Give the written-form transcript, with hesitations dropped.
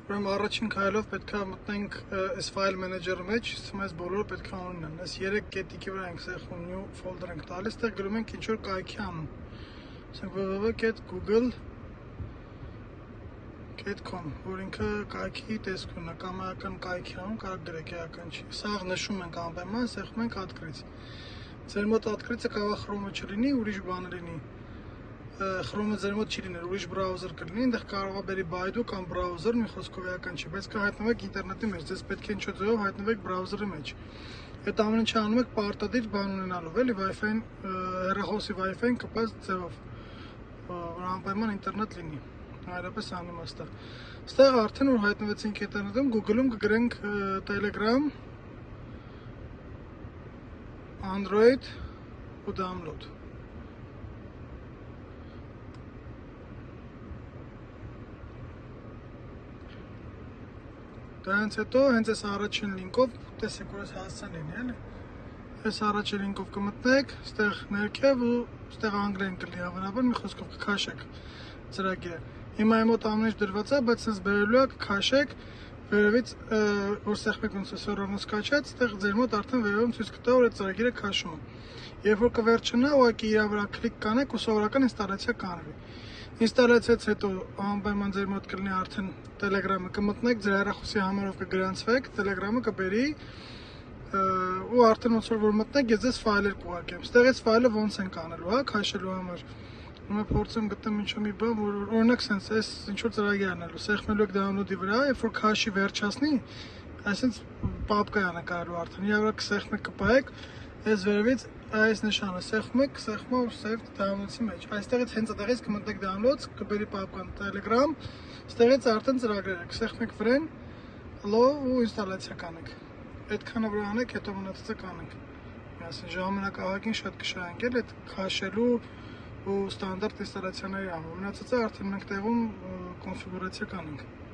Ուրեմն առաջին քայլով պետք է մտնենք այս file manager-ի մեջ, ասում ես բոլորը պետք է ունենան։ Այս 3 կետիկի վրա ենք սեղմում new folder ենք տալիս, այդտեղ գրում ենք ինչ որ կայքի անուն։ Ասենք www.google.com, որ ինքը կայքի տեսք ունի, կամայական կայքի անուն կարող գրեք էական չի։ Սաղ նշում ենք անպայման, սեղմում ենք открыть։ Ձեր մոտ открыть-ը կարող Chrome-ը չլինի, ուրիշ բան լինի։ Chrome-ը ձեր մոտ չի լիներ, ուրիշ browser կլինի, այնտեղ կարող է բերի Baidu կամ browser, մի խոսքով էական չի, բայց կհայտնվեք ինտերնետի մեջ, ձեզ պետք է ինչ-որ ձևով հայտնվեք browser-ի մեջ։ Այդ ամեն ինչը անում եք պարտադիր բան ունենալով, էլի Wi-Fi-ն, հեռախոսի Wi-Fi-ն կպած ձևով, որ անպայման ինտերնետ լինի։ Այլապես անիմաստ է։ Այստեղ արդեն որ հայտնվեցինք ինտերնետում, Google-ում կգրենք Telegram, Android ու download։ Դրանից հետո հենց այս առաջին լինկով, տեսեք որ այս հասցեն լինի, էլի։ Այս առաջին լինկով կմտնեք, ստեղ ներքև ու ստեղ անգլերեն կլինի հավանաբար, մի խոսքով կքաշեք ծրագիրը։ Հիմա իմ մոտ ամեն ինչ դրված է, բայց sense բերելու է կքաշեք, վերևից որ սեղմեք ոնց է սորովում սկաչած, ստեղ ձեր մոտ արդեն վերևում ցույց կտա որ այդ ծրագիրը քաշում է։ Երբ որ կվերջանա, ուղղակի իր վրա կլիկ կանեք ու սովորական ինստալացիա կանվի։ Ինստալացիայից հետո անպայման ձեր մոտ կլինի արդեն Telegram-ը կմտնեք, ձեր հեռախոսի համարով կգրանցվեք, Telegram-ը կբերի ու արդեն ոնց որ մտնեք, ես ձեզ ֆայլեր կուղարկեմ։ Ստեղից ֆայլը ոնց ենք անելու, հա, քաշելու համար։ Հիմա փորձեմ գտնեմ ինչ-որ մի բան, որ օրինակ sense այս ինչ որ ծրագիր անելու, սեղմելու եք download-ի վրա, երբ որ քաշի վերջացնի, այսինքն պապկա է նկարելու արդեն, իր վրա կսեղմեք կպահեք, այս վերևից այս նշանը սեղմում եք, սեղմում save download-ի մեջ։ Այստեղից հենց այդտեղից կմտնեք download, կբերի պապկան Telegram, ստեղից արդեն ծրագրերը կսեղմեք վրան, լով ու ինստալացիա կանեք։ Այդքանը որ անեք, հետո մնացածը կանենք։ Այսինքն ժամանակահատին շատ կշահենք էլ այդ քաշելու ու ստանդարտ ինստալացիաների համար։ Մնացածը արդեն մենք տեղում կոնֆիգուրացիա կանենք։